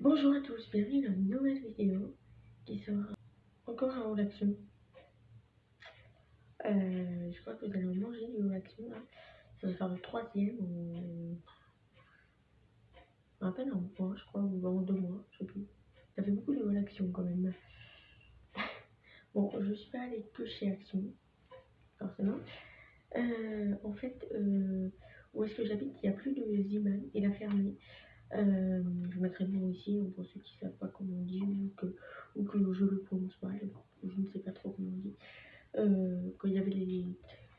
Bonjour à tous, bienvenue dans une nouvelle vidéo qui sera encore un haut d'action. Je crois que vous allez en manger du haut d'action là. Ça va faire le troisième en à peine un mois, je crois, ou en 2 mois, je sais plus. Ça fait beaucoup de haut d'action quand même. Bon, je suis pas allée que chez Action, forcément. En fait, où est-ce que j'habite, il n'y a plus de Ziman, il a fermé. Je mettrai le nom ici pour ceux qui ne savent pas comment on dit ou que je le prononce mal, je ne sais pas trop comment on dit. Quand il y avait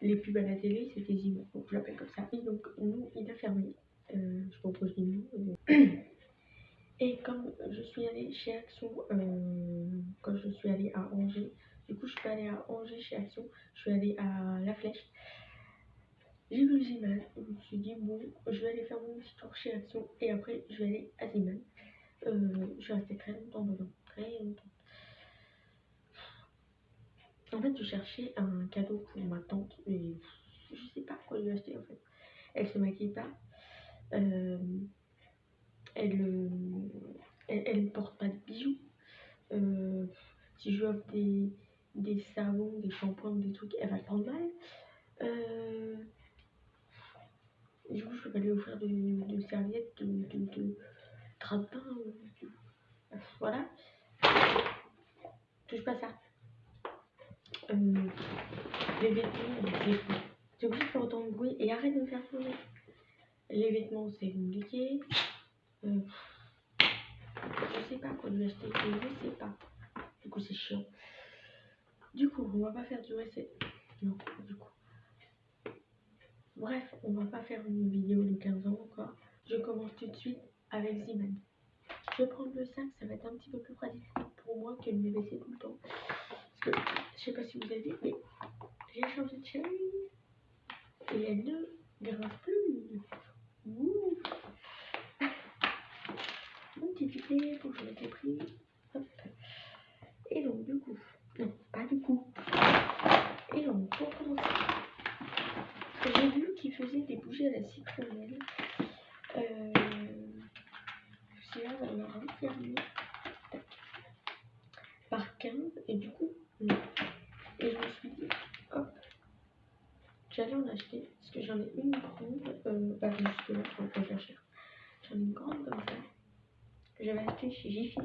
les pubs à la télé, c'était Zimmer, donc je l'appelle comme ça. Et donc, nous, il a fermé. Je propose des noms. Et comme je suis allée chez Action, quand je suis allée à Angers, du coup, je suis pas allée à Angers chez Action, je suis allée à La Flèche. J'ai vu Ziman, je me suis dit, bon, je vais aller faire mon petit tour chez Action et après, je vais aller à Ziman. Je suis restée très longtemps dedans, très longtemps. En fait, je cherchais un cadeau pour ma tante, mais je sais pas quoi lui acheter en fait. Elle se maquille pas, euh, elle, elle porte pas de bijoux. Si je lui offre des savons, des shampoings, des trucs, elle va le prendre mal. Du coup, je peux pas lui offrir de serviettes, de drap de bain, voilà. Touche pas ça. Les vêtements, c'est obligé de faire autant de bruit et arrête de me faire pleurer. Les vêtements, c'est compliqué. Je sais pas quoi lui acheter, je sais pas. Du coup, c'est chiant. Du coup, on va pas faire du recette. Non, du coup. Bref, on va pas faire une vidéo de 15 ans encore. Je commence tout de suite avec Ziman. Je vais prendre le sac, ça va être un petit peu plus pratique pour moi que de me baisser tout le temps. Parce que, je sais pas si vous avez vu, mais j'ai changé de chaîne et elle ne grince plus. Ouh. Mon petit piqué, faut que je mette les prix. Hop. Et donc, du coup, non, pas du coup. Et donc, pour commencer, j'ai vu qu'il faisait des bougies à la citronnelle. C'est là, on a refermé par 15 et du coup, non. Et je me suis dit, hop, j'allais en acheter parce que j'en ai une grande, bah justement, je ne pas cher. J'en ai une grande comme ça. J'avais acheté chez Jiffy.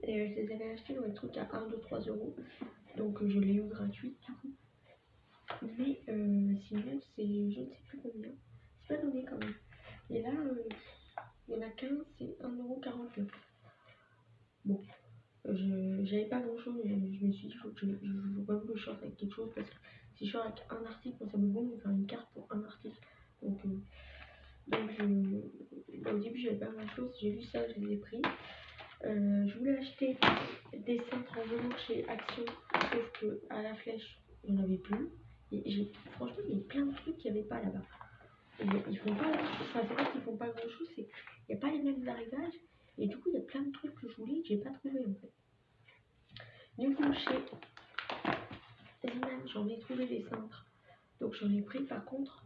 Et je les avais achetés dans les trucs à 1, 2, 3 euros. Donc je l'ai eu gratuite du coup. Mais sinon, c'est je ne sais plus combien. C'est pas donné quand même. Et là, il y en a 15, c'est 1,49 €. Bon, j'avais pas grand chose, mais je me suis dit, il faut que je quand même que je sorte avec quelque chose parce que si je sors avec un article, moi, ça me gonfle de faire une carte pour un article. Donc au début, j'avais pas grand chose, j'ai vu ça, je les ai pris. Je voulais acheter des cintres en velours chez Action, sauf que à La Flèche, il n'y en avait plus. Et franchement, il y a plein de trucs qu'il n'y avait pas là-bas. Ils font pas, enfin, c'est pas qu'ils font pas grand chose, c'est qu'il n'y a pas les mêmes arrivages. Et du coup, il y a plein de trucs que je voulais que j'ai pas trouvé en fait. Du coup, chez Ziman, j'en ai trouvé des cintres. Donc j'en ai pris. Par contre,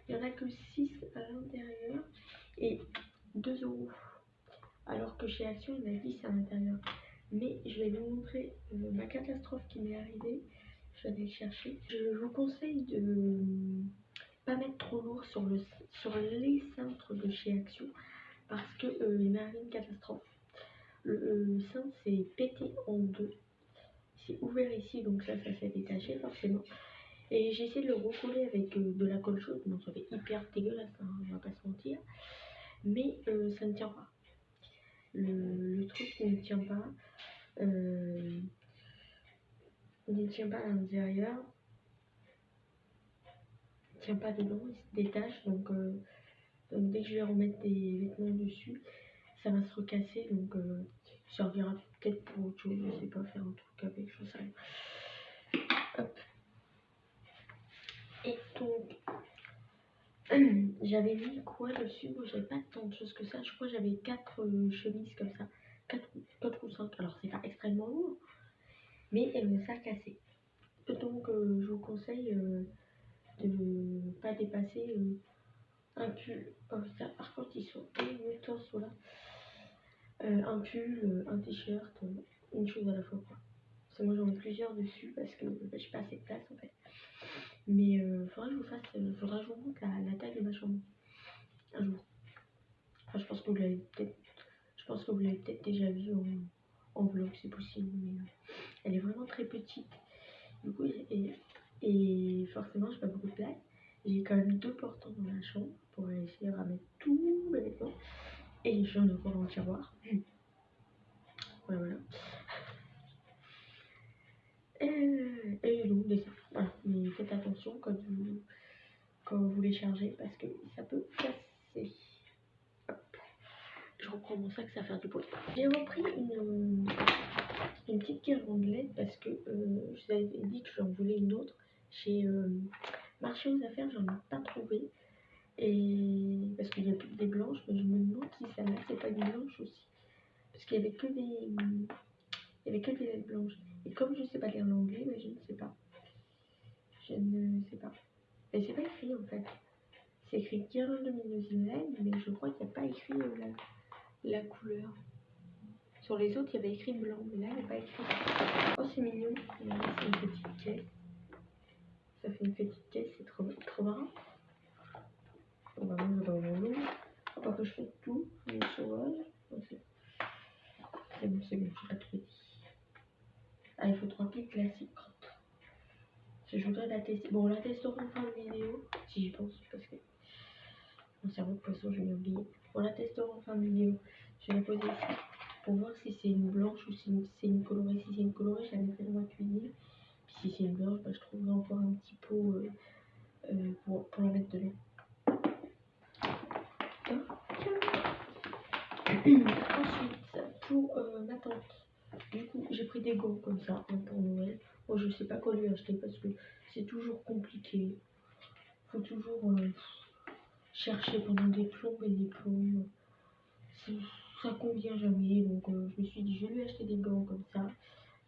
il n'y en a que 6 à l'intérieur et 2 euros. Alors que chez Action, il y en a 10 à l'intérieur. Mais je vais vous montrer ma catastrophe qui m'est arrivée. Je vais aller le chercher. Je vous conseille de pas mettre trop lourd sur les cintres de chez Action parce que il m'est arrivé une catastrophe. Le cintre s'est pété en deux. C'est ouvert ici, donc ça s'est détaché forcément. Et j'ai essayé de le recoller avec de la colle chaude. Donc ça fait hyper dégueulasse, hein, on va pas se mentir. Mais ça ne tient pas. Le truc ne tient pas. Il ne tient pas à l'intérieur. Il ne tient pas dedans, il se détache. Donc dès que je vais remettre des vêtements dessus, ça va se recasser. Donc ça servira peut-être pour autre chose. Je sais pas, faire un truc avec, je sais rien. Hop. Et donc, j'avais mis quoi dessus? Moi, j'avais pas tant de choses que ça. Je crois que j'avais 4 chemises comme ça. 4 ou 5. Alors, c'est pas extrêmement lourd, mais ça a cassé. Donc, je vous conseille de ne pas dépasser un pull comme ça. Par contre, ils sont énormes, là. un pull, un t-shirt, une chose à la fois quoi. Parce que moi j'en ai plusieurs dessus parce que bah, j'ai pas assez de place en fait. Mais faudra que je vous fasse, faudra que je vous montre la taille de ma chambre un jour. Enfin, je pense que vous l'avez peut-être déjà vu en vlog, c'est possible, mais elle est vraiment très petite. Du coup, et forcément, j'ai pas beaucoup de place. J'ai quand même 2 portants dans la chambre pour essayer de ramener tous mes vêtements. Et j'en ai encore dans le tiroir. Voilà. Et donc, des ça. Voilà. Mais faites attention quand vous les chargez parce que ça peut casser. Hop. Je reprends mon sac, ça va faire du bruit. J'ai repris une petite guirlandette parce que je vous avais dit que j'en voulais une autre. J'ai marché aux affaires, j'en ai pas trouvé. Et parce qu'il n'y a plus que des blanches, mais je me demande si celle-là c'est pas une blanche aussi. Parce qu'il y avait que des lettres blanches. Et comme je ne sais pas lire l'anglais, mais je ne sais pas. Je ne sais pas. Et c'est pas écrit en fait. C'est écrit Guirlande lumineuse, mais je crois qu'il n'y a pas écrit la couleur. Sur les autres, il y avait écrit blanc, mais là, il n'y a pas écrit. Oh, c'est mignon. Là, c'est une petite caisse. Ça fait une petite caisse, c'est trop marrant. On va mettre dans mon lot. Faut pas que je fais tout, les sauvages. C'est bon, j'ai pas tout dit. Ah, il faut 3 piles classiques. Je voudrais la tester. Bon, on la testera en fin de vidéo, si j'y pense, parce que mon cerveau de poisson, je vais oublier. On la testera en fin de vidéo. Je vais la poser ici pour voir si c'est une blanche ou si c'est une colorée. Si c'est une colorée, je la mettrai dans ma cuisine. Puis si c'est une blanche, bah, je trouverai encore un petit pot pour la mettre dedans. Ensuite, pour ma tante, du coup, j'ai pris des gants comme ça hein, pour Noël. Moi, je sais pas quoi lui acheter parce que c'est toujours compliqué. Faut toujours chercher pendant des plombs et des plombs. Ça convient jamais. Donc, je me suis dit, je vais lui acheter des gants comme ça.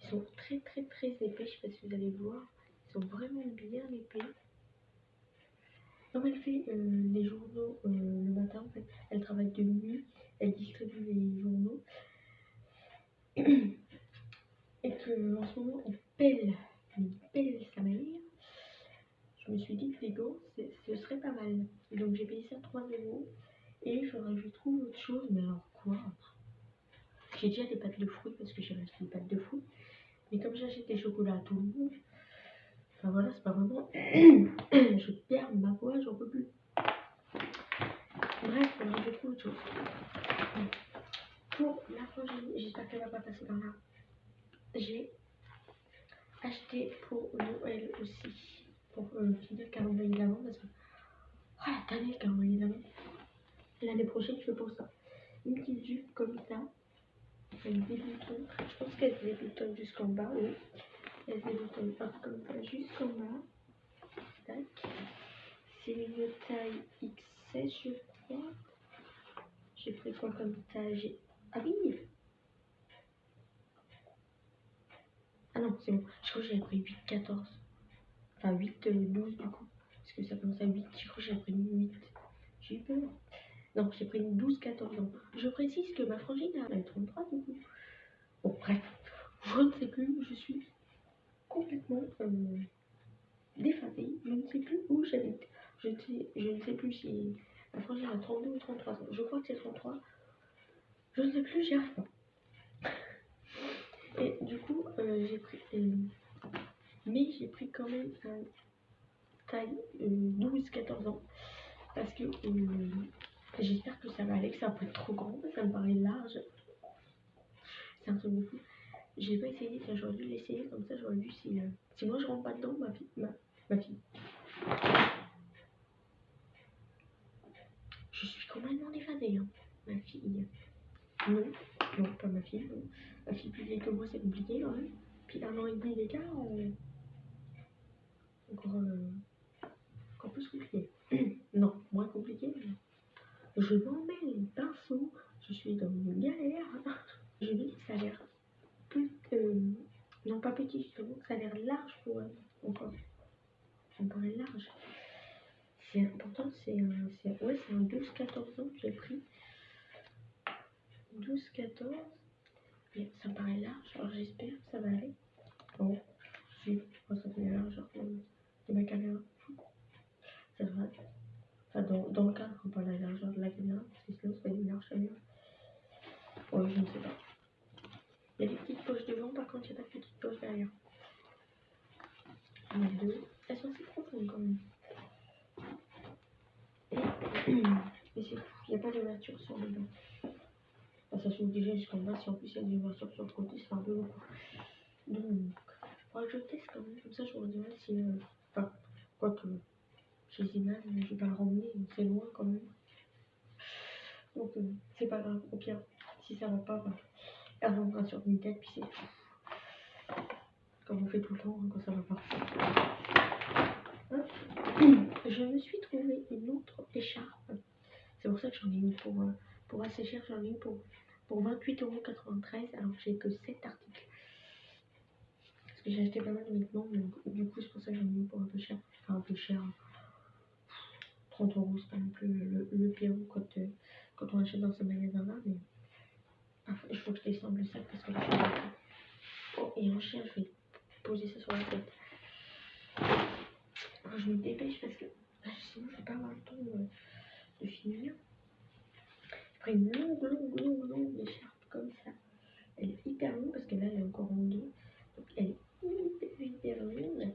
Ils sont très très très épais. Je sais pas si vous allez voir. Ils sont vraiment bien épais. Comme elle fait les journaux le matin, en fait, elle travaille de nuit. Elle distribue les journaux. Et qu'en ce moment, elle pèle sa mère. Je me suis dit que les gants, ce serait pas mal. Donc j'ai payé ça 3 €. Et il faudra que je trouve autre chose. Mais alors quoi? J'ai déjà des pâtes de fruits parce que j'ai acheté des pâtes de fruits. Mais comme j'achète des chocolats à tout le monde, enfin voilà, c'est pas vraiment. Je perds ma voix, j'en peux plus. Bref, il faudra que je trouve autre chose. Pour la prochaine, j'espère qu'elle va pas passer par là. J'ai acheté pour Noël aussi. Pour finir le calendrier de l'avant parce que. Ah, la année le calendrier de l'avant. L'année prochaine, je fais pour ça. Une petite jupe comme ça. Elle déboutonne. Je pense qu'elle se déboutonne jusqu'en bas, oui. Elle se déboutonne pas comme ça jusqu'en bas. Tac. C'est une taille XS, je crois. J'ai pris quoi comme taille? Ah oui! Ah non, c'est bon. Je crois que j'avais pris 8-14. Enfin 8-12 du coup. Parce que ça commence à 8. Je crois que j'avais pris une 8. J'ai eu peur. Non, j'ai pris une 12-14 ans. Je précise que ma frangine a 33 du coup. Bon, bref. Je ne sais plus où je suis. Complètement déphasée. Je ne sais plus où j'habite. Je ne sais plus si ma frangine a 32 ou 33 ans. Je crois que c'est 33. Je ne sais plus, j'y arrive pas. Et du coup, j'ai pris. Mais j'ai pris quand même taille 12-14 ans. Parce que j'espère que ça va aller, que ça va pas être trop grand. Ça me paraît large. C'est un truc de fou. J'ai pas essayé, j'aurais dû l'essayer. Comme ça, j'aurais vu si moi je rentre pas dedans, ma fille. Je suis complètement déphasée. Hein. Ma fille. Non, non, pas ma fille. Non. Ma fille plus vieille que moi, c'est compliqué quand même. Puis 1 an et demi d'écart, encore plus compliqué. Non, moins compliqué. Mais je m'en mets les pinceaux. Je suis dans une galère. Je dis que ça a l'air plus. Non, pas petit, justement, que ça a l'air large pour elle. Encore. Ça me paraît large. Pourtant, c'est un 12-14 ans que j'ai pris. 12-14. Mais ça me paraît large, alors j'espère que ça va aller. Bon, si, ça fait la largeur de ma caméra. Ça devrait. Enfin, dans le cadre, pas la largeur de la caméra, parce que sinon c'est pas une large caméra. Ouais, je ne sais pas. Il y a des petites poches devant, par contre, il n'y a pas de petites poches derrière. Les deux, elles sont assez profondes quand même. Et c'est tout, il n'y a pas d'ouverture sur le dos. Enfin, ça s'ouvre déjà jusqu'en bas, si en plus il y a des ouvertures sur le côté, c'est un peu beaucoup. Donc, faudra que je teste quand même, comme ça je vous dirai si. Enfin, quoique, chez Zimane, je vais pas le ramener, c'est loin quand même. Donc, c'est pas grave, au pire, si ça va pas, bah, elle reviendra sur une tête, puis c'est tout. Comme on fait tout le temps hein, quand ça va pas. Je me suis trouvé une autre écharpe. C'est pour ça que j'en ai une pour assez cher, j'en ai une pour 28,93 € alors que j'ai que 7 articles. Parce que j'ai acheté pas mal de vêtements, donc du coup c'est pour ça que j'en ai une pour un peu cher. Enfin un peu cher, 30 €, c'est pas non plus le pire quand on achète dans ce magasin-là, mais enfin, il faut que je descende le sac parce que là, oh, et en chien, je vais poser ça sur la tête. Alors, je me dépêche parce que sinon je vais pas avoir le temps de finir. J'ai pris une longue écharpe comme ça. Elle est hyper longue parce que là elle est encore en dos. Donc elle est hyper longue.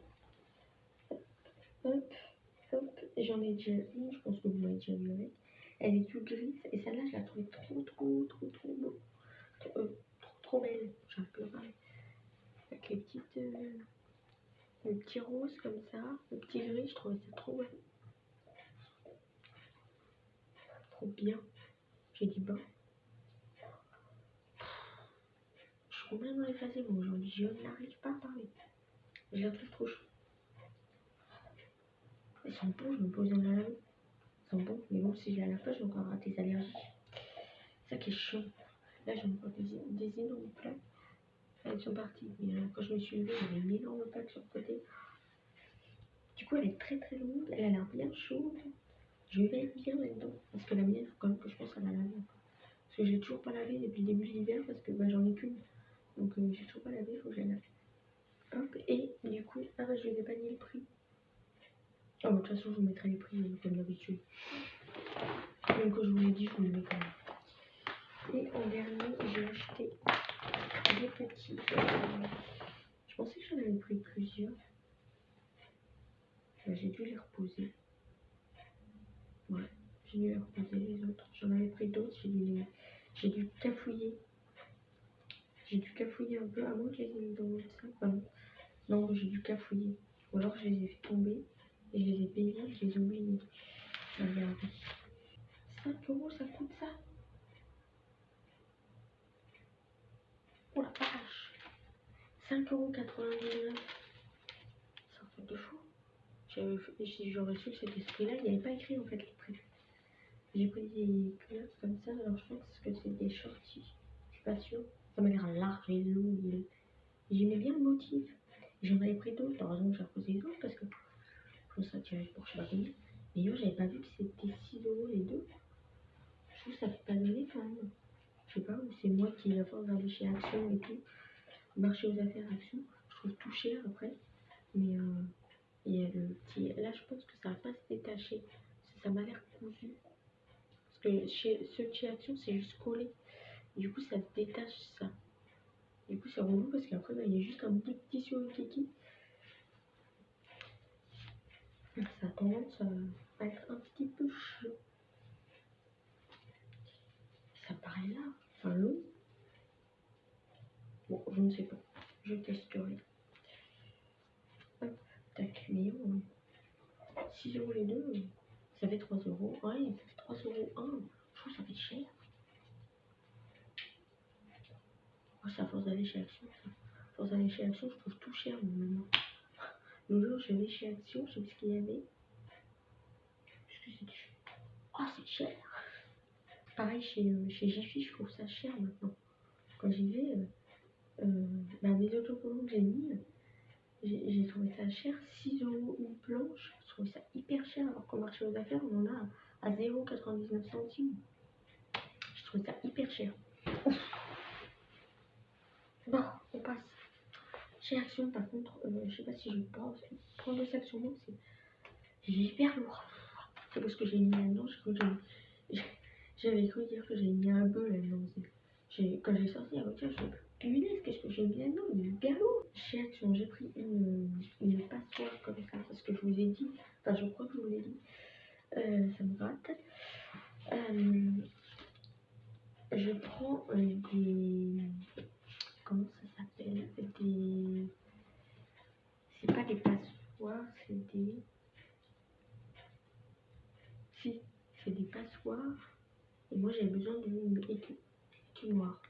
Hop, hop. J'en ai déjà une, je pense que vous m'avez déjà vu avec. Elle est toute grise et celle-là je la trouve trop beau. Trop belle. J'arrive plus à parler. Avec les petites. Le petit rose comme ça. Le petit gris, je trouvais ça trop beau. Trop bien. J'ai dit bon. Je suis complètement effacée moi aujourd'hui. Je n'arrive pas à parler. Je la trouve trop chou. Elles sont bons, je me pose dans la lave. Elles sont bons, mais bon, si je la lave pas, je vais encore avoir des allergies. C'est ça qui est chiant. Là, j'ai encore des énormes plaques. Elles sont parties. Mais quand je me suis levée, j'avais une énorme plaque sur le côté. Du coup, elle est très longue. Elle a l'air bien chaude. Je vais être bien là-dedans. Parce que la mienne, il faut quand même que je pense à la laver. Parce que j'ai toujours pas lavé depuis le début de l'hiver. Parce que bah, j'en ai qu'une. Donc, j'ai toujours pas lavé. Il faut que je la lave. Hop. Et du coup, je ne vous ai pas dit le prix. Oh, de toute façon, je vous mettrai les prix comme d'habitude. Même que je vous l'ai dit, je vous le mets quand même. Et en dernier, j'ai acheté des petits. Je pensais que j'en avais pris plusieurs. J'ai dû les reposer. Ouais, j'ai dû les reposer les autres. J'en avais pris d'autres, j'ai dû cafouiller. J'ai dû cafouiller un peu avant que je les ai mis dans mon sac. Enfin, non, j'ai dû cafouiller. Ou alors je les ai fait tomber et je les ai payés, je les ai oubliés. Regardez. 5 € ça coûte ça. Oh la vache. 5,99 €. C'est un truc de fou. Si j'aurais su cet esprit-là, il n'y avait pas écrit en fait les prix. J'ai pris des culottes comme ça, alors je pense que c'est des shorties. Je suis pas sûre. Ça m'a l'air large et long. J'aimais bien le motif. J'en avais pris d'autres, heureusement que j'ai reposé les autres parce que je trouve ça tiré pour je sais pas combien. Mais yo, j'avais pas vu que c'était 6 € les deux. Je trouve que ça fait pas donner quand même. Je sais pas, ou c'est moi qui, à force d'aller chez Action et tout, marché aux affaires Action, je trouve tout cher après. Mais il y a le petit. Là, je pense que ça va pas se détacher. Ça m'a l'air cousu. Parce que ceux de chez Action, c'est juste collé. Du coup, ça se détache ça. Du coup, c'est relou parce qu'après, il y a juste un bout de tissu au kiki. Ça a tendance à être un petit peu chaud. Ça paraît là. Enfin, long. Bon, je ne sais pas. Je testerai. Hop, tac, mais 6 € les deux. Ça fait 3 €. Ouais, ça fait 3 € un. Je trouve que ça fait cher. Oh, c'est à force d'aller chez Action, ça. À force d'aller chez Action, je trouve tout cher maintenant. Le jour, je vais chez Action, je sais ce qu'il y avait. Parce que c'est cher. Oh, c'est cher. Pareil, chez Jiffy, je trouve ça cher maintenant. Quand j'y vais, mes autocollants que j'ai mis, j'ai trouvé ça cher. 6 € une planche. Je trouvais ça hyper cher. Alors qu'au marché aux affaires, on en a à 0,99 €. Je trouvais ça hyper cher. Bon, on passe chez Action. Par contre, je sais pas si je pense prendre le sac sur moi, c'est hyper lourd. C'est parce que j'ai mis là-dedans, j'avais cru dire que j'avais mis un bœuf là-dedans. Quand j'ai sorti la voiture, je me suis dit, qu'est-ce que j'ai mis là-dedans? Il est hyper lourd. Chez Action, j'ai pris une passoire comme ça, parce que je vous ai dit, enfin je crois que je vous l'ai dit, ça me gratte. Je prends des... Comment ça s'appelle? C'est pas des passoires, c'est des... Si, c'est des passoires. Et moi j'ai besoin d'une écumoire.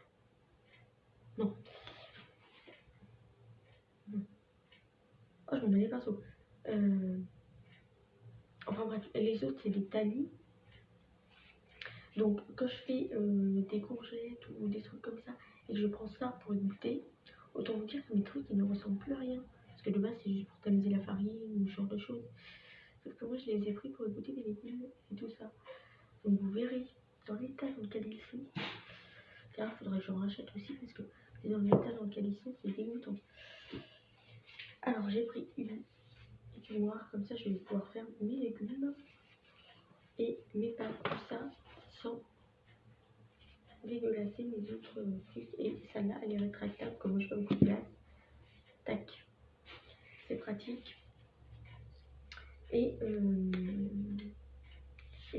Non. Oh, je m'en mets les pinceaux. Enfin bref, les autres c'est des talis. Donc quand je fais des courgettes ou des trucs comme ça et que je prends ça pour goûter, autant vous dire que mes trucs ils ne ressemblent plus à rien. Parce que de base c'est juste pour tamiser la farine ou ce genre de choses. Sauf que moi je les ai pris pour goûter des légumes et tout ça. Donc vous verrez dans l'état dans lequel ils sont. D'ailleurs il faudrait que j'en rachète aussi parce que dans l'état dans lequel ils sont c'est dégoûtant. Alors j'ai pris une écumoire, comme ça je vais pouvoir faire mes légumes et mes pâtes, tout ça sans dégueulasser mes autres trucs. Et celle-là elle est rétractable, comme moi je fais beaucoup de place. Tac, c'est pratique. Et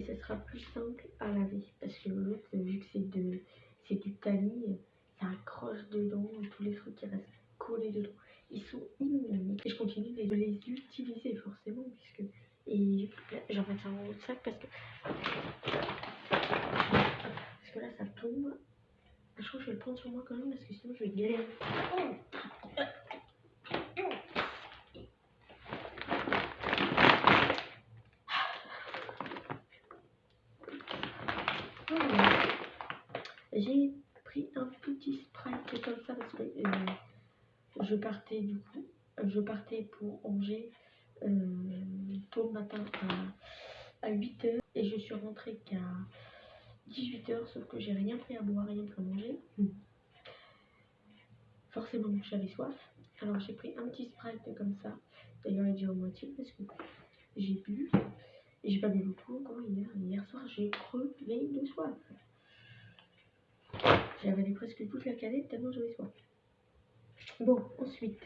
ça sera plus simple à laver parce que l'autre, vu que c'est du tamis, ça accroche dedans, tous les trucs qui restent collés dedans. Ils sont immondes. Et je continue de les utiliser forcément puisque. Et j'en mets ça dans mon sac parce que là ça tombe. Je crois que je vais le prendre sur moi quand même parce que sinon je vais galérer. J'ai pris un petit Sprite comme ça parce que je partais pour Angers tôt le matin à 8h et je suis rentrée qu'à 18h, sauf que j'ai rien pris à boire, rien pris à manger. Forcément j'avais soif, alors j'ai pris un petit Sprite comme ça. D'ailleurs il est déjà à moitié parce que j'ai bu et j'ai pas bu beaucoup encore hier soir, j'ai crevé de soif. J'ai avalé presque toute la canette tellement j'avais soif. Bon, ensuite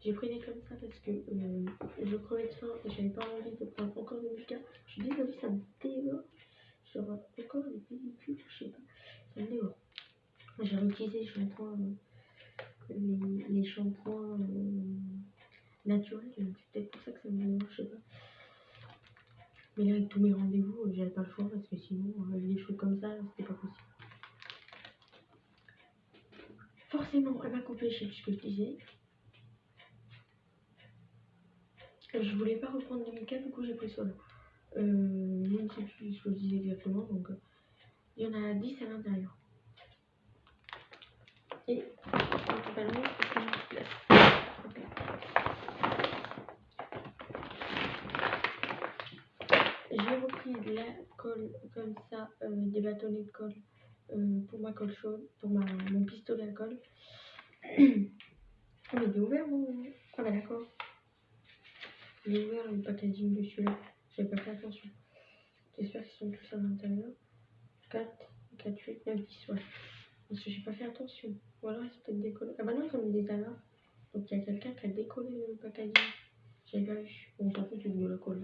j'ai pris des comme ça parce que je crevais de faim et j'avais pas envie de prendre encore des médicaments. Je suis désolée, ça me dévore. Genre encore des pellicules, je sais pas, ça me dévore. J'ai réutilisé les shampoings naturels, donc c'est peut-être pour ça que ça me dévore, je sais pas. Mais là avec tous mes rendez-vous, j'avais pas le choix parce que sinon avec des choses comme ça, c'était pas possible. Forcément, elle m'a coupé, je sais plus ce que je disais. Je voulais pas reprendre 2004, du coup j'ai pris cela. Je ne sais plus ce que je disais exactement, donc il y en a 10 à l'intérieur. Et principalement, c'est une place. J'ai repris de la colle comme ça, des bâtonnets de colle pour ma colle chaude, pour mon pistolet à colle. Oh, il est ouvert mon. Ah bah d'accord. Il est ouvert le packaging de celui-là. J'avais pas fait attention. J'espère qu'ils sont tous à l'intérieur. 4, 4, 8, 9, 10, ouais. Parce que j'ai pas fait attention. Ou alors ils sont peut-être décollés. Ah bah non, ils ont mis des alarmes. Donc il y a quelqu'un qui a décollé le packaging. J'avais pas vu. Bon, on s'en fout de la colle.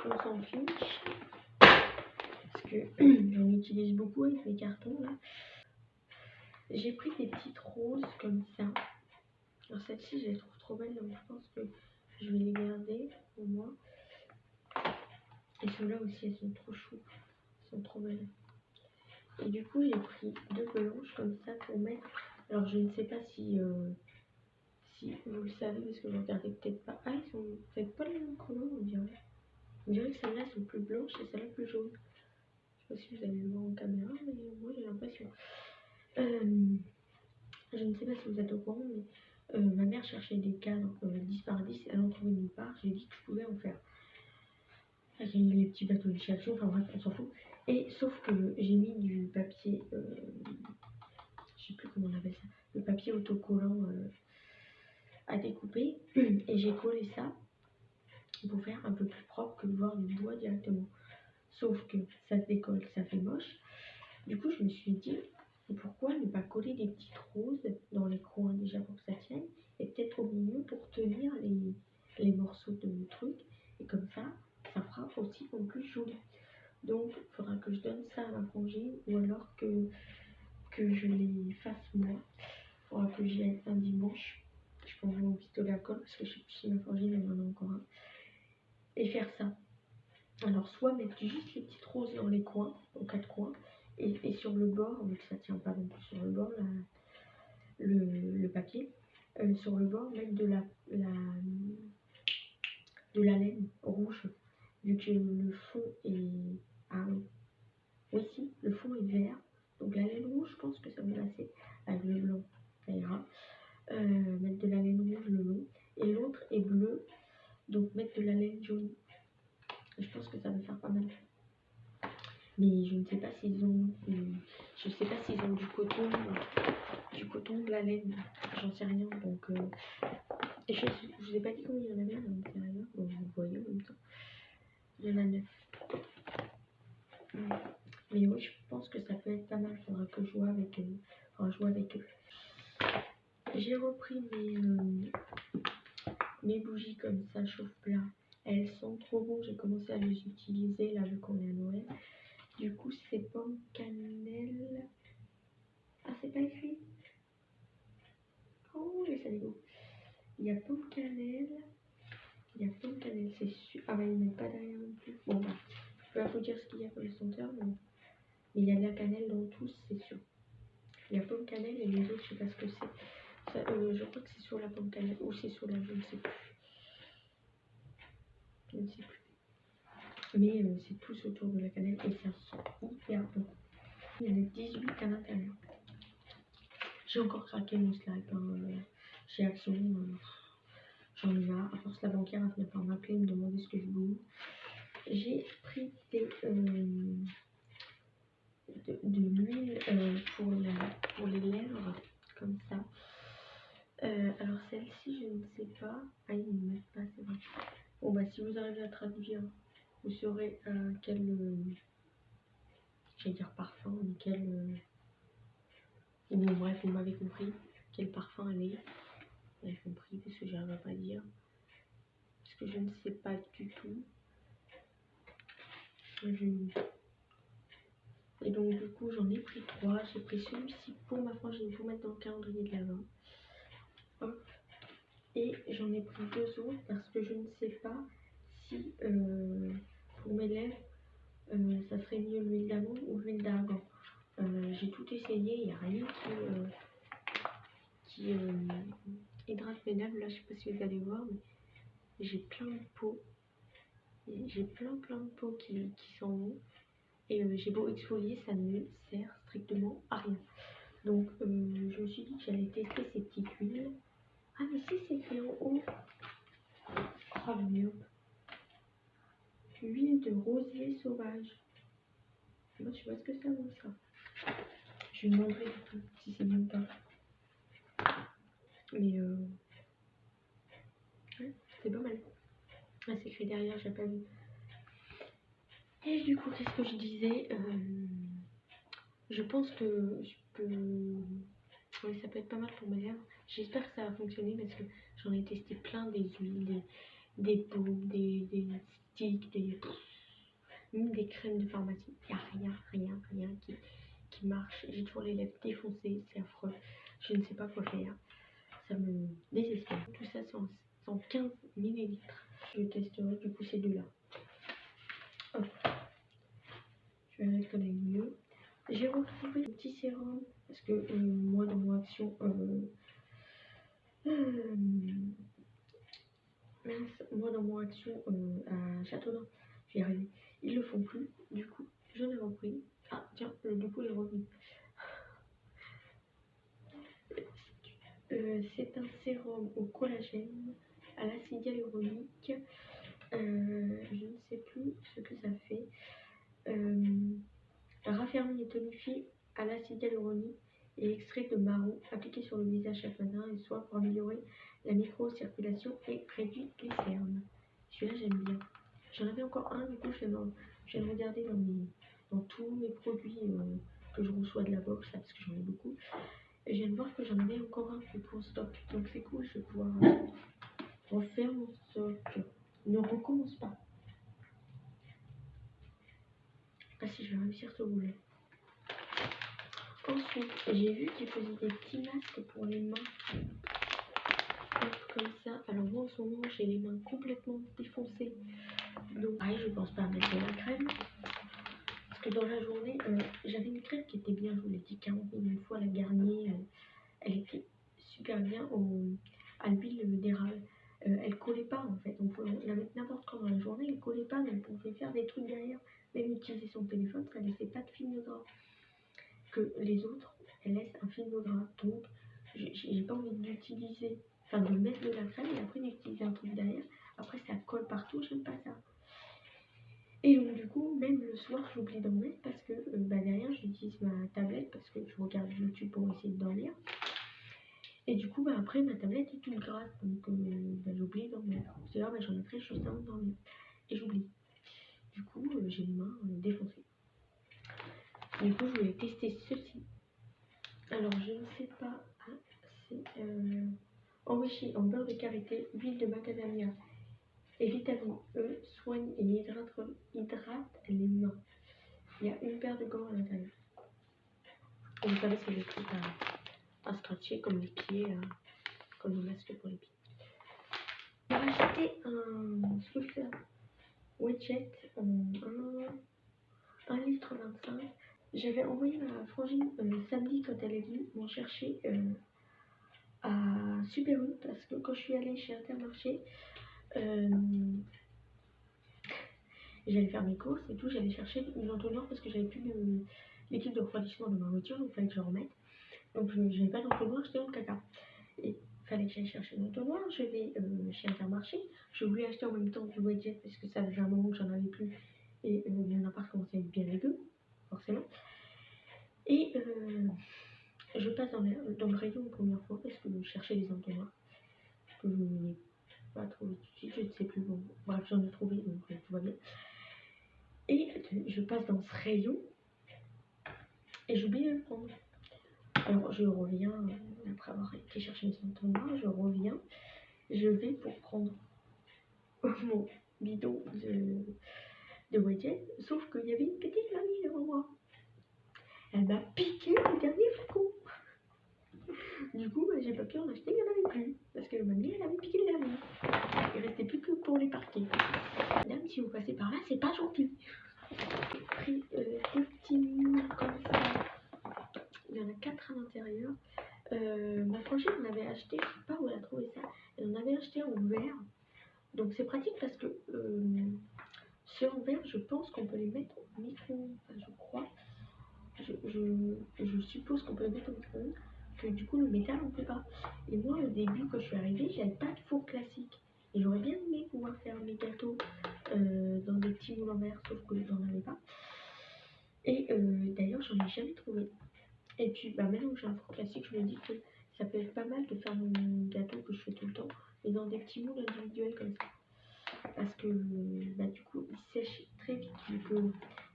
On s'en fiche. Parce que j'en utilise beaucoup avec mes cartons là. J'ai pris des petites roses comme ça. Alors celle-ci, je les trouve trop belles, donc je pense que je vais les garder pour moi. Et ceux-là aussi, elles sont trop choues. Elles sont trop belles. Et du coup, j'ai pris 2 blanches comme ça pour mettre. Alors je ne sais pas si vous le savez, parce que vous regardez peut-être pas. Ah, ils sont peut-être pas les mêmes couleurs, on dirait. On dirait que celles-là sont plus blanches et celles-là plus jaunes. Je sais pas si vous allez le voir en caméra, mais moi j'ai l'impression. Je ne sais pas si vous êtes au courant, mais ma mère cherchait des cadres 10 par 10, elle en trouvait nulle part. J'ai dit que je pouvais en faire. Avec les petits bateaux de chaque jour, enfin bref, on s'en fout. Et sauf que j'ai mis du papier, je sais plus comment on appelle ça, le papier autocollant à découper. Et j'ai collé ça pour faire un peu plus propre que de voir du bois directement. Sauf que ça se décolle, ça fait moche. Du coup, je me suis dit, pourquoi ne pas coller des petites roses dans les coins déjà pour que ça tienne, et peut-être au milieu pour tenir les morceaux de trucs. Et comme ça fera aussi en plus joli. Donc, il faudra que je donne ça à ma frangine ou alors que je les fasse moi. Il faudra que j'y aille un dimanche. Je prendrai mon pistolet à colle parce que je sais plus si ma frangine elle en a encore un. Et faire ça. Alors, soit mettre juste les petites roses dans les coins, aux quatre coins, et sur le bord, vu que ça tient pas non plus sur le bord, le papier, sur le bord, mettre de la laine rouge, vu que le fond est. Ah oui, oui, si, le fond est vert, donc la laine rouge, je pense que ça va passer avec le blanc, ça ira. Mettre de la laine rouge le long, et l'autre est bleu, donc mettre de la laine jaune. Je pense que ça va faire pas mal. Mais je ne sais pas s'ils ont, du coton, de la laine, j'en sais rien. Donc, et je vous ai pas dit combien il y en avait à l'intérieur. Bon, vous voyez en même temps. Il y en a 9. Mais oui, je pense que ça peut être pas mal. Faudra que je joue avec eux. J'ai repris mes bougies comme ça, chauffe-plat. Elles sont trop bonnes. J'ai commencé à les utiliser là vu qu'on est à Noël. Du coup, c'est pomme cannelle. Ah, c'est pas écrit. Oh, les saligots. Il y a pomme cannelle. C'est sûr. Ah, bah, ils mettent pas derrière non plus. Bon, bah, je peux pas vous dire ce qu'il y a pour les senteurs, mais il y a de la cannelle dans tous, c'est sûr. Il y a pomme cannelle et les autres, je sais pas ce que c'est. Ça, je crois que c'est sur la pomme cannelle ou c'est sur la, je ne sais plus. Je ne sais plus. Mais c'est tous autour de la cannelle et ça sent hyper bon. Il y en a 18 à l'intérieur. J'ai encore craqué mon slime chez Action. J'en ai marre. À force, la banquière a fini par m'appeler, me demander ce que je voulais. J'ai pris de l'huile pour les lèvres, comme ça. Alors celle-ci, je ne sais pas. Ah, ils ne mettent pas, c'est vrai. Bon, bah si vous arrivez à traduire, vous saurez quel, j'allais dire parfum, mais quel... bon, bref, vous m'avez compris. Quel parfum elle est. Vous avez compris, parce que j'arrive pas à dire. Parce que je ne sais pas du tout. Et donc du coup j'en ai pris 3. J'ai pris celui-ci pour ma frangine pour mettre dans le calendrier de l'avant. Hop. Et j'en ai pris 2 autres parce que je ne sais pas si pour mes lèvres ça serait mieux l'huile d'amande ou l'huile d'argan. J'ai tout essayé, il n'y a rien qui hydrate mes lèvres. Là je sais pas si vous allez voir, mais j'ai plein de peaux. J'ai plein de peaux qui s'en vont. Et j'ai beau exfolier, ça ne sert strictement à rien. Donc je me suis dit que j'allais tester ces petites huiles. Ah mais si, c'est écrit en haut. Oh le myope. Huile de rosier sauvage. Moi je sais pas ce que ça vaut ça. Je lui demanderai du coup si c'est bien ou pas. Mais ouais, c'est pas mal. Ah, c'est écrit derrière, j'ai pas vu. Et du coup, qu'est-ce que je disais je pense que je peux... Oui, ça peut être pas mal pour mes lèvres. J'espère que ça va fonctionner parce que j'en ai testé plein des huiles, des baumes, des sticks, même des crèmes de pharmacie. Il n'y a rien qui marche. J'ai toujours les lèvres défoncées, c'est affreux. Je ne sais pas quoi faire. Ça me désespère. Tout ça, c'est en 15 ml. Je testerai du coup ces deux-là. Hop. Je vais regarder mieux. J'ai retrouvé le petit sérum parce que moi dans mon action à Châteaudun, j'y arrivé. Ils le font plus, du coup j'en ai repris. Ah tiens, du coup il est revenu. C'est un sérum au collagène, à l'acide hyaluronique. Je ne sais plus ce que ça fait. raffermi et tonifié à l'acide hyaluronique et extrait de marron appliqué sur le visage chaque matin et soir pour améliorer la microcirculation et réduire les cernes. Celui-là, j'aime bien. J'en avais encore un, du coup, je viens de regarder dans tous mes produits que je reçois de la box, là, parce que j'en ai beaucoup. Et je viens de voir que j'en avais encore un qui est en stock. Donc c'est cool, je vais pouvoir refaire mon stock. Ne recommence pas. Ah si, je vais réussir ce boulot. Ensuite, j'ai vu qu'ils faisaient des petits masques pour les mains. Comme ça. Alors moi en ce moment, j'ai les mains complètement défoncées. Donc pareil, je pense pas à mettre de la crème. Parce que dans la journée, j'avais une crème qui était bien, je vous l'ai dit 40 000 une fois, la Garnier. Elle était super bien à l'huile d'érable. Elle collait pas en fait. On pouvait la mettre n'importe quand dans la journée, elle collait pas, mais on pouvait faire des trucs derrière. Même utiliser son téléphone, ça laissait pas de film de gras. Que les autres, elles laissent un film de gras. Donc, j'ai pas envie d'utiliser, enfin de mettre de la crème et après d'utiliser un truc derrière. Après, ça colle partout, j'aime pas ça. Et donc, du coup, même le soir, j'oublie d'en mettre parce que derrière, j'utilise ma tablette parce que je regarde YouTube pour essayer de dormir. Et du coup, après, ma tablette est toute grasse, donc j'oublie d'en mettre. C'est là, j'en mettrai juste avant de dormir. Et j'oublie. Du coup, j'ai les mains défoncées. Du coup, je voulais tester ceci. Alors, je ne sais pas. Ah, c'est enrichi en beurre de karité, huile de macadamia et vitamine E, soigne et hydrate les mains. Il y a une paire de gants à l'intérieur. Et vous savez, c'est des trucs à scratcher comme les pieds, comme les masques pour les pieds. J'ai acheté un Swiffer Widget en 1,25 litre. J'avais envoyé ma frangine samedi quand elle est venue m'en chercher à Super U parce que quand je suis allée chez Intermarché, j'allais faire mes courses et tout, j'allais chercher une entonnoir parce que j'avais plus l'équipe de refroidissement de ma voiture, donc il fallait que je le remette. Donc je n'avais pas d'entonnoir, j'étais dans le caca. Et il fallait que j'aille chercher une entonnoir, je vais chez Intermarché, je voulais acheter en même temps du Widget parce que ça faisait un moment que j'en avais plus et mon appart commençait à être bien dégueu, forcément. Et je passe dans le rayon une première fois parce que je cherchais des entonnoirs que je n'ai pas trouvé tout de suite, je ne sais plus. Bon, bref, j'en ai trouvé donc tout va bien. Et je passe dans ce rayon et j'oublie de le prendre. Alors je reviens, après avoir été chercher mes entonnoirs, je reviens, je vais pour prendre mon bidon de Widget, sauf qu'il y avait une petite mamie devant moi. Elle m'a piqué le dernier flacon. Du coup, j'ai pas pu en acheter, il n'y en avait plus. Parce que le mamie, elle avait piqué le dernier. Il restait plus que pour les parquer. Madame, si vous passez par là, c'est pas gentil. J'ai pris des petits moules comme ça. Il y en a 4 à l'intérieur. Ma frangine en avait acheté, je sais pas où elle a trouvé ça. Elle en avait acheté en verre. Donc c'est pratique parce que ceux en verre, je pense qu'on peut les mettre au micro-ondes. Enfin, je crois. Je suppose qu'on peut les mettre au micro-ondes. Que du coup le métal on peut pas. Et moi au début quand je suis arrivée, j'avais pas de four classique. Et j'aurais bien aimé pouvoir faire mes gâteaux dans des petits moules en verre, sauf que j'en avais pas. Et d'ailleurs j'en ai jamais trouvé. Et puis maintenant que j'ai un four classique, je me dis que ça peut être pas mal de faire mon gâteau que je fais tout le temps, mais dans des petits moules individuels comme ça. Parce que du coup il sèche très vite, vu que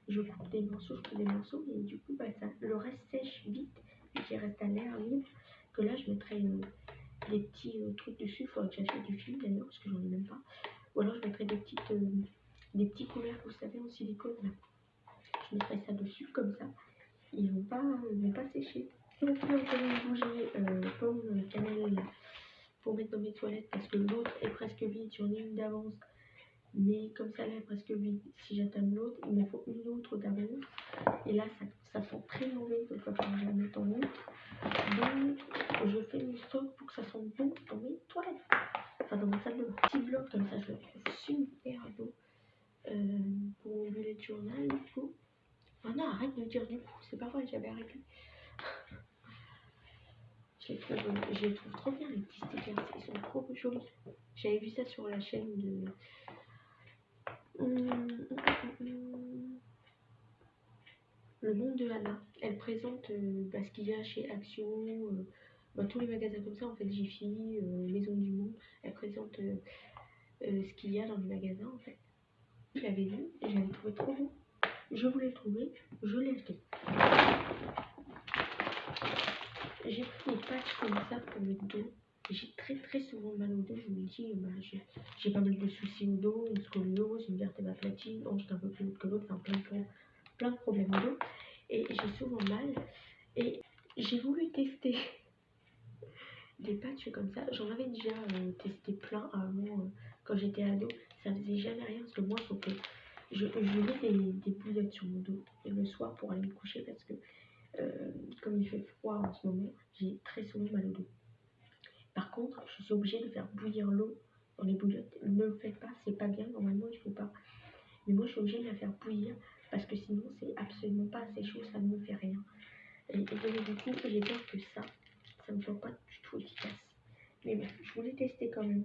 je coupe des morceaux, je coupe des morceaux, et du coup le reste sèche vite, et qu'il reste à l'air libre. Que là je mettrai des petits trucs dessus, il faudrait que j'achète du film d'ailleurs, parce que j'en ai même pas. Ou alors je mettrai des petits couvercles, vous savez, en silicone là. Je mettrai ça dessus comme ça. Ils vont pas sécher. Je vais faire encore une bougie pomme cannelle pour mettre dans mes toilettes parce que l'autre est presque vide. J'en ai une d'avance, mais comme ça elle est presque vide, si j'attends l'autre, il me faut une autre d'avance. Et là ça sent très mauvais, donc il va falloir que je la mette en autre. Donc je fais mon stock pour que ça sente bon dans mes toilettes. Enfin dans ma salle de bain. Petit bloc comme ça, je le trouve super beau pour mon bullet journal du coup. Oh non, arrête de dire du coup, c'est pas vrai, j'avais arrêté. Je les trouve trop bien les petits stickers, ils sont trop jolis. J'avais vu ça sur la chaîne de... Le monde de Anna. Elle présente ce qu'il y a chez Action, tous les magasins comme ça, en fait, Jiffy, Maison du Monde. Elle présente ce qu'il y a dans les magasins, en fait. Je l'avais vu et je l'avais trouvé trop beau. Je voulais le trouver, je l'ai acheté. J'ai pris des patchs comme ça pour le dos. J'ai très souvent mal au dos, je me dis, j'ai pas mal de soucis au dos, une scoliose, une vertèbre aplatie, une hanche un peu plus haute que l'autre, enfin plein de problèmes au dos. Et j'ai souvent mal. Et j'ai voulu tester des patchs comme ça. J'en avais déjà testé plein avant, quand j'étais ado. Ça faisait jamais rien parce que moi, faut que je mets des bouillottes sur mon dos le soir pour aller me coucher parce que comme il fait froid en ce moment, j'ai très souvent mal au dos. Par contre, je suis obligée de faire bouillir l'eau dans les bouillottes. Ne le faites pas, c'est pas bien, normalement il ne faut pas. Mais moi je suis obligée de la faire bouillir parce que sinon c'est absolument pas assez chaud, ça ne me fait rien. Et donc du coup, j'ai peur que ça ne soit pas du tout efficace. Mais bon, je voulais tester quand même.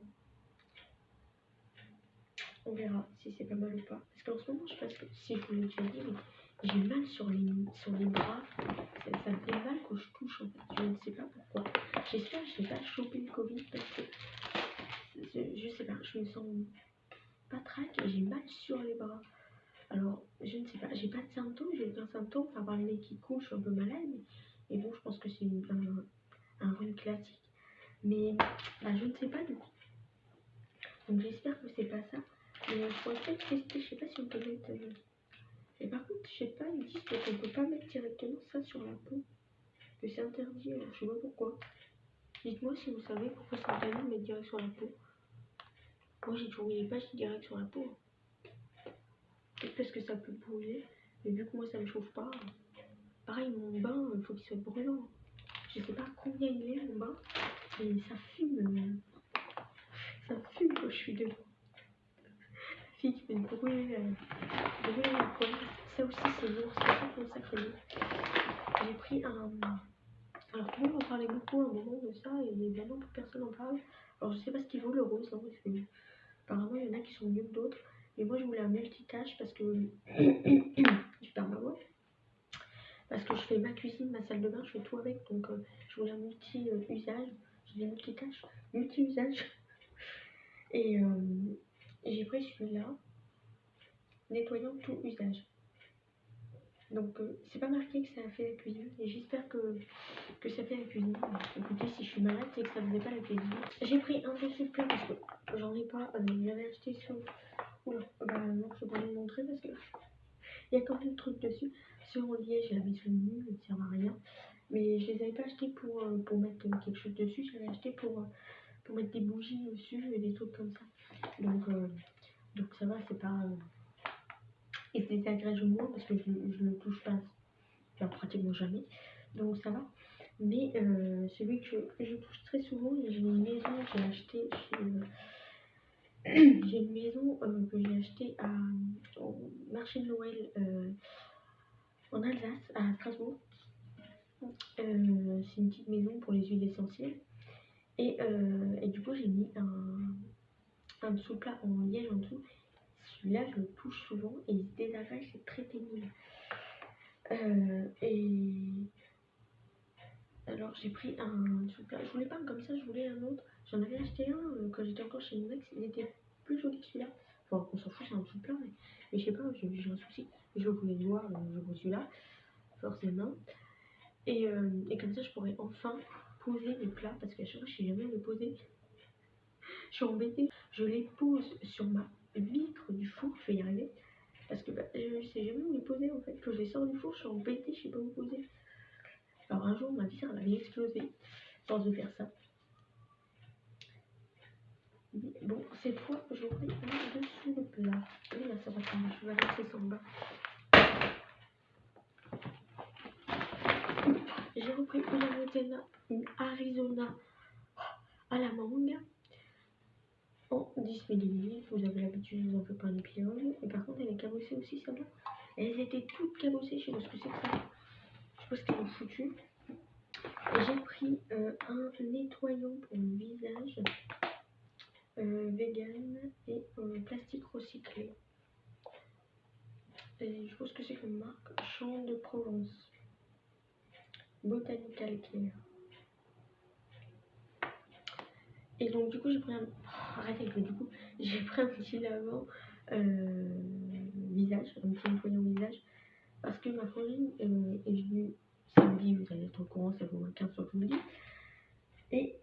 On verra si c'est pas mal ou pas. Parce qu'en ce moment, je sais pas si je vous l'ai déjà dit, mais j'ai mal sur les bras. Ça me fait mal quand je touche en fait. Je ne sais pas pourquoi. J'espère que je n'ai pas chopé le Covid parce que je sais pas, je me sens pas traque et j'ai mal sur les bras. Alors, je ne sais pas, j'ai pas de symptômes, j'ai aucun symptôme, à part le nez qui coule, je suis un peu malade. Mais bon, je pense que c'est un rhume classique. Mais je ne sais pas du coup. Donc j'espère que c'est pas ça. Mais je pourrais peut-être tester, je sais pas si on peut mettre. Et par contre, je sais pas, ils disent qu'on peut pas mettre directement ça sur la peau. Que c'est interdit, alors je sais pas pourquoi. Dites-moi si vous savez pourquoi c'est interdit de mettre direct sur la peau. Moi j'ai toujours mis les pages direct sur la peau. Peut-être parce que ça peut brûler. Mais vu que moi ça me chauffe pas. Pareil, mon bain, il faut qu'il soit brûlant. Je sais pas combien il est mon bain. Mais ça fume. Ça fume quand je suis dedans. La fille qui fait brûler la poêle. Ça aussi c'est lourd, c'est ça pour ça que j'ai pris un. Alors tout le monde en parlait beaucoup à un moment de ça et maintenant plus personne en parle. Alors je sais pas ce qu'il vaut le rose, hein, parce que apparemment il y en a qui sont mieux que d'autres. Mais moi je voulais un multitâche parce que je perds ma voix. Parce que je fais ma cuisine, ma salle de bain, je fais tout avec. Donc je voulais un multi-usage. J'ai des multitâches, multi-usage. Et j'ai pris celui-là, nettoyant tout usage. Donc c'est pas marqué que ça a fait la cuisine. Et j'espère que ça fait la cuisine. Écoutez, si je suis malade, c'est que ça faisait pas la cuisine. J'ai pris un dessus plat parce que j'en ai pas. J'avais acheté sur. Oula, non, je peux pas vous montrer parce que il y a quand même de trucs dessus. Sur en liège, je l'avais sur le mur, ça ne sert à rien. Mais je les avais pas achetés pour mettre quelque chose dessus. Je les avais achetés pour mettre des bougies dessus et des trucs comme ça. Donc ça va, c'est pas. Et c'est désagréable moins parce que je le touche pas. Enfin, pratiquement jamais. Donc ça va. Mais celui que je touche très souvent, et j'ai une maison que j'ai achetée j'ai une maison que j'ai achetée au marché de Noël en Alsace, à Strasbourg. C'est une petite maison pour les huiles essentielles. Et du coup, j'ai mis un dessous plat en liège en dessous. Celui-là, je le touche souvent et il se désagrège, c'est très pénible. Et alors, j'ai pris un dessous plat. Je voulais pas un comme ça, je voulais un autre. J'en avais acheté un quand j'étais encore chez mon ex. Il était plus joli que celui-là. Enfin, on s'en fout, c'est un dessous plat. Mais je sais pas, j'ai un souci. Je voulais le voir, je vois celui-là, forcément. Et comme ça, je pourrais enfin poser les plats parce qu'à chaque fois, je sais jamais où les poser. Je suis embêtée. Je les pose sur ma vitre du four, je vais y arriver. Parce que je sais jamais où les poser en fait. Quand je les sors du four, je suis embêtée, je sais pas où poser. Alors un jour, ma vie, ça va exploser. Sans de faire ça. Bon, cette fois, j'aurai un dessous le plat. Oui, là, ça va tomber. Je vais laisser son bas. J'ai repris une Arizona à la mangue. En 10 ml, vous avez l'habitude, je vous en fais pas un épisode. Et par contre, elle est cabossée aussi, celle-là. Elles étaient toutes cabossées, je sais pas ce que c'est que ça. Je sais pas ce qu'elles ont foutu. J'ai pris un nettoyant pour le visage, vegan et plastique recyclé. Et je pense que c'est comme marque Champ de Provence. Botanical Care. Et donc du coup j'ai pris un... arrête avec le du coup. J'ai pris un petit lavant visage, un petit nettoyant visage. Parce que ma frangine est venue samedi, vous allez être au courant, ça vaut 15 fois que je vous le dis. Et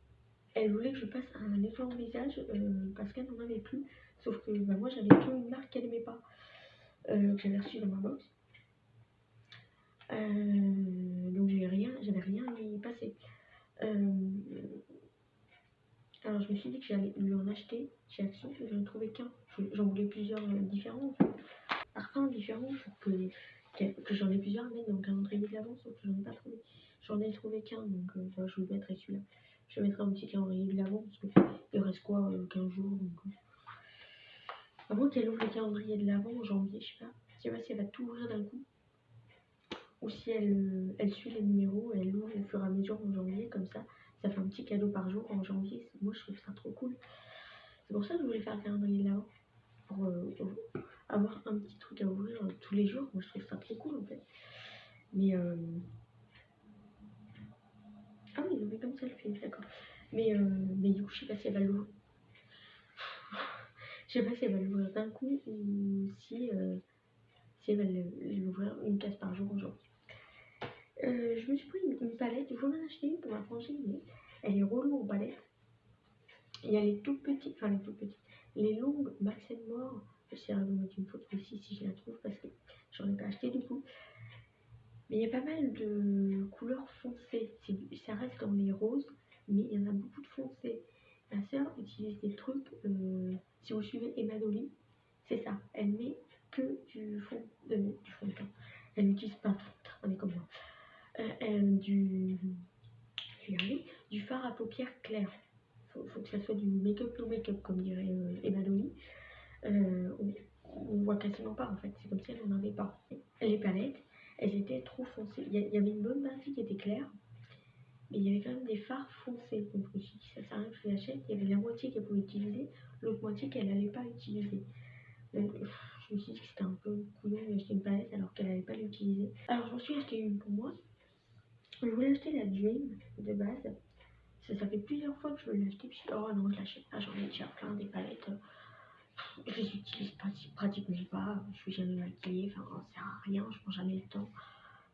elle voulait que je passe un nettoyant visage parce qu'elle n'en avait plus. Sauf que bah, moi j'avais qu'une marque qu'elle n'aimait pas, que j'avais reçue dans ma box. Donc j'avais rien à y passer. Alors je me suis dit que j'allais lui en acheter chez Action, mais j'en ai trouvé qu'un. J'en voulais plusieurs différents en fait. Parfums différents pour que j'en ai plusieurs à mettre dans le calendrier de l'avance, sauf que j'en ai pas trouvé. J'en ai trouvé qu'un, donc je vais mettrai celui-là. Je mettrai un petit calendrier de l'avance parce qu'il reste quoi 15 jours. Donc, à moins qu'elle ouvre le calendrier de l'avant en janvier, je sais pas si elle va tout ouvrir d'un coup. Ou si elle suit les numéros et elle ouvre au fur et à mesure en janvier, comme ça fait un petit cadeau par jour en janvier. Moi je trouve ça trop cool. C'est pour ça que je voulais faire le calendrier de l'avant. Pour avoir un petit truc à ouvrir tous les jours. Moi je trouve ça trop cool en fait. Mais ah oui, ils ont fait comme ça le film, d'accord. Mais du coup je sais pas si elle va l'ouvrir. Je sais pas si elle va l'ouvrir d'un coup ou si elle va l'ouvrir une case par jour en janvier. Je me suis pris une palette, je voulais en acheter une pour ma frangine, mais elle est relou en palette. Il y a les toutes petites, enfin les toutes petites, les longues Max More. J'essaierai de vous mettre une photo ici si je la trouve parce que j'en ai pas acheté du coup. Mais il y a pas mal de couleurs foncées. Ça reste dans les roses, mais il y en a beaucoup de foncés. Ma soeur utilise des trucs, si vous suivez Emma Dolly, c'est ça. Elle met que du fond de teint. Elle n'utilise pas de fond de teint, on est comme moi. Du fard à paupières claires. Faut que ça soit du make-up no make-up, comme dirait Emma Dolly. On voit quasiment pas en fait, c'est comme si elle n'en avait pas. Les palettes, elles étaient trop foncées. Il y avait une bonne partie qui était claire, mais il y avait quand même des fards foncés. Donc je me suis dit, ça sert à rien que je l'achète. Il y avait la moitié qu'elle pouvait utiliser, l'autre moitié qu'elle n'allait pas utiliser. Donc je me suis dit que c'était un peu couillon d'acheter une palette alors qu'elle n'allait pas l'utiliser. Alors j'en suis acheté une pour moi. Je voulais acheter la Dream de base. Ça fait plusieurs fois que je veux l'acheter, puis oh non, je l'achète pas, j'en ai déjà plein des palettes. Je les utilise pratiquement pas, je suis jamais maquillée, enfin ça sert à rien, je prends jamais le temps,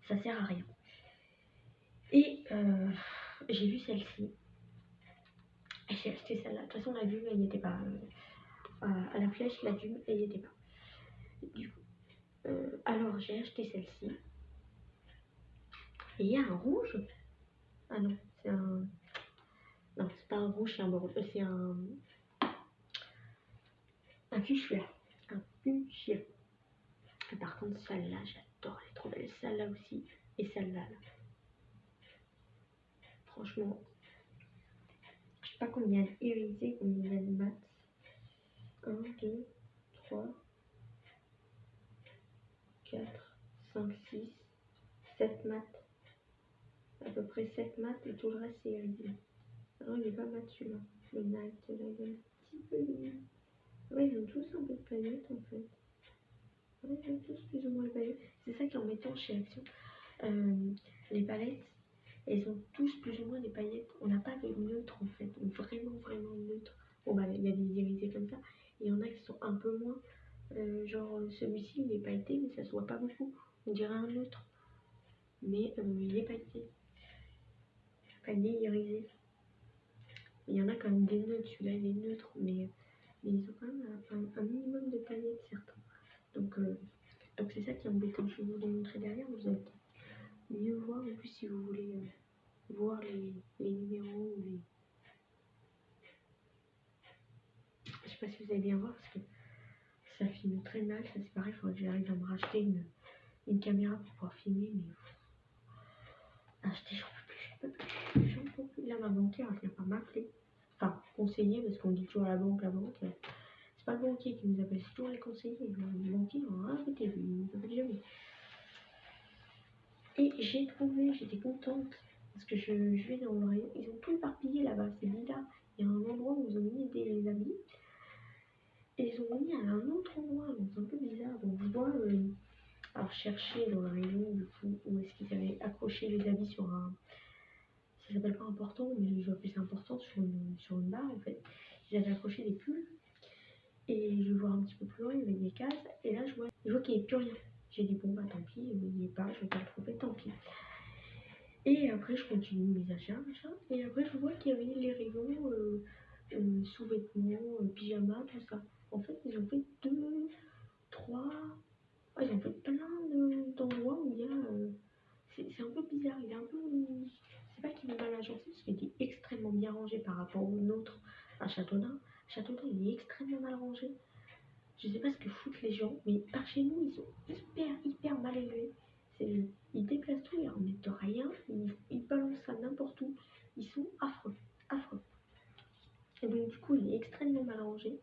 ça sert à rien. Et j'ai vu celle-ci, et j'ai acheté celle-là. De toute façon la Dume elle n'y était pas, à la flèche la Dume elle n'y était pas. Du coup, alors j'ai acheté celle-ci, et il y a un rouge, ah non, c'est un, non c'est pas un rouge, c'est un bordeaux, c'est un fuchsia, un fuchsia. Par contre, celle-là, j'adore, elle est trop belle. Celle-là aussi, et celle-là. Là. Franchement, je sais pas combien irisé, combien de mat. 1, 2, 3, 4, 5, 6, 7 mat. À peu près 7 mat, et tout le reste, c'est irisé. Alors, il est pas mat celui-là. Le night, là, il est un petit peu mignon. Ouais, ils ont tous un peu de paillettes, en fait. Ouais, ils ont tous plus ou moins de paillettes. C'est ça qui est embêtant chez Action. Les palettes, elles ont tous plus ou moins des paillettes. On n'a pas de neutre en fait, donc vraiment neutre. Bon bah il y a des irisés comme ça, et il y en a qui sont un peu moins. Genre celui-ci il est pailleté mais ça se voit pas beaucoup. On dirait un neutre, mais il est pailleté. Pailleté irisé. Il y en a quand même des neutres, celui-là il est neutre, mais ils ont quand même un minimum de paillettes certains. Donc c'est ça qui est embêtant. Je vais vous les montrer derrière, vous allez mieux voir en plus si vous voulez voir les numéros ou les... Je sais pas si vous allez bien voir parce que ça filme très mal. Ça c'est pareil, il faudrait que j'arrive à me racheter une caméra pour pouvoir filmer. Mais acheter, j'en peux plus. Là ma banquière elle vient pas m'appeler. Enfin, conseiller parce qu'on dit toujours la banque. C'est pas le banquier qui nous appelle, c'est toujours les conseillers. Le banquier, on a arrêté, il ne s'appelle jamais. Et j'ai trouvé, j'étais contente parce que je vais dans le rayon. Ils ont tout éparpillé là-bas, c'est bizarre. Il y a un endroit où ils ont mis des habits. Et ils ont mis à un autre endroit, donc c'est un peu bizarre. Donc je vois Alors je cherchais dans la rayon du coup où est-ce qu'ils avaient accroché les habits sur un, ça s'appelle pas un portant, mais je appelle ça un portant sur une barre en fait. Ils avaient accroché des pulls et je vais voir un petit peu plus loin, il y avait des cases et là je vois qu'il n'y avait plus rien. J'ai dit bon bah tant pis, il n'y est pas, je vais pas le trouver, tant pis. Et après je continue mes achats, machin, et après je vois qu'il y avait les rayons sous-vêtements, pyjamas, tout ça. En fait ils ont fait deux, trois, ils ont fait plein d'endroits où il y a c'est un peu bizarre, il est un peu. C'est pas qu'il est mal agencé, parce qu'il est extrêmement bien rangé par rapport au nôtre à Châteaudun. Châteaudun, il est extrêmement mal rangé. Je sais pas ce que foutent les gens, mais par chez nous, ils sont hyper mal élevés. Ils déplacent tout, ils remettent de rien, ils balancent ça n'importe où. Ils sont affreux, affreux. Et donc, du coup, il est extrêmement mal rangé.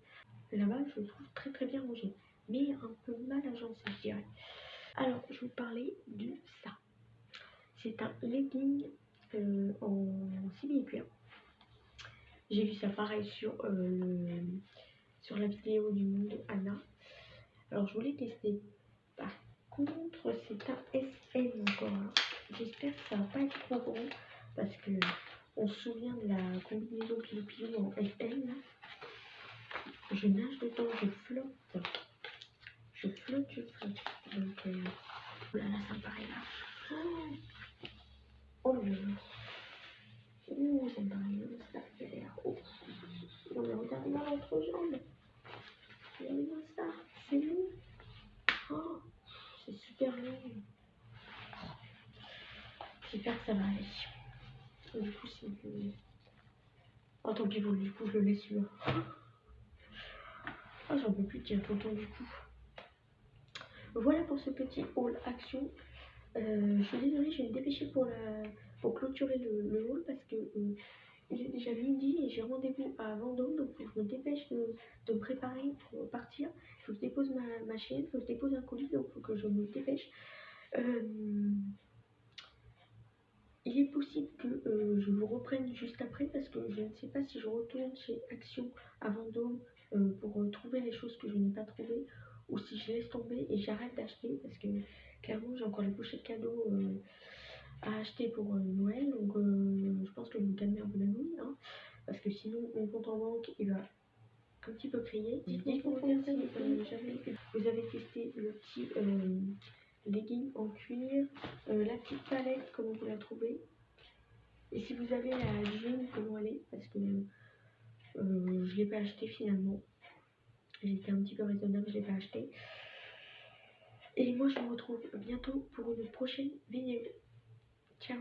Là-bas, je le trouve très bien rangé, mais un peu mal agencé, je dirais. Alors, je vais vous parler de ça. C'est un legging en simili-cuir. J'ai vu ça pareil sur la vidéo du monde Anna. Alors je voulais tester. Par contre, c'est un SM encore. J'espère que ça va pas être trop grand parce que on se souvient de la combinaison pilou en SM. Là. Je nage dedans, je flotte. Je flotte. Donc, oh là là, ça me paraît là. Oh là là. Ouh, ça me paraît ça fait l'air. Oh. Non mais regardez dans l'entrejambe. Regardez-moi ça. C'est long. Oh, c'est super long. J'espère que ça va aller. Du coup, c'est que. Oh, tant pis, du coup, je le laisse là. Oh, j'en peux plus de dire tonton du coup. Voilà pour ce petit haul action. Je suis désolée, je vais me dépêcher pour clôturer le haul parce que il est déjà midi et j'ai rendez-vous à Vendôme, donc il faut que je me dépêche de me préparer pour partir. Il faut que je dépose ma chienne, il faut que je dépose un colis, donc il faut que je me dépêche. Il est possible que je vous reprenne juste après parce que je ne sais pas si je retourne chez Action à Vendôme pour trouver les choses que je n'ai pas trouvées ou si je laisse tomber et j'arrête d'acheter parce que clairement j'ai encore les pochettes cadeaux à acheter pour Noël, donc je pense que je vais me calmer un peu la nouille hein, parce que sinon mon compte en banque il va un petit peu crier. Dites-moi si vous avez testé le petit legging en cuir, la petite palette, comment vous la trouvez. Et si vous avez la jean, comment elle est, parce que je ne l'ai pas acheté finalement. J'étais un petit peu raisonnable, je ne l'ai pas acheté. Et moi je vous retrouve bientôt pour une prochaine vidéo. Ciao.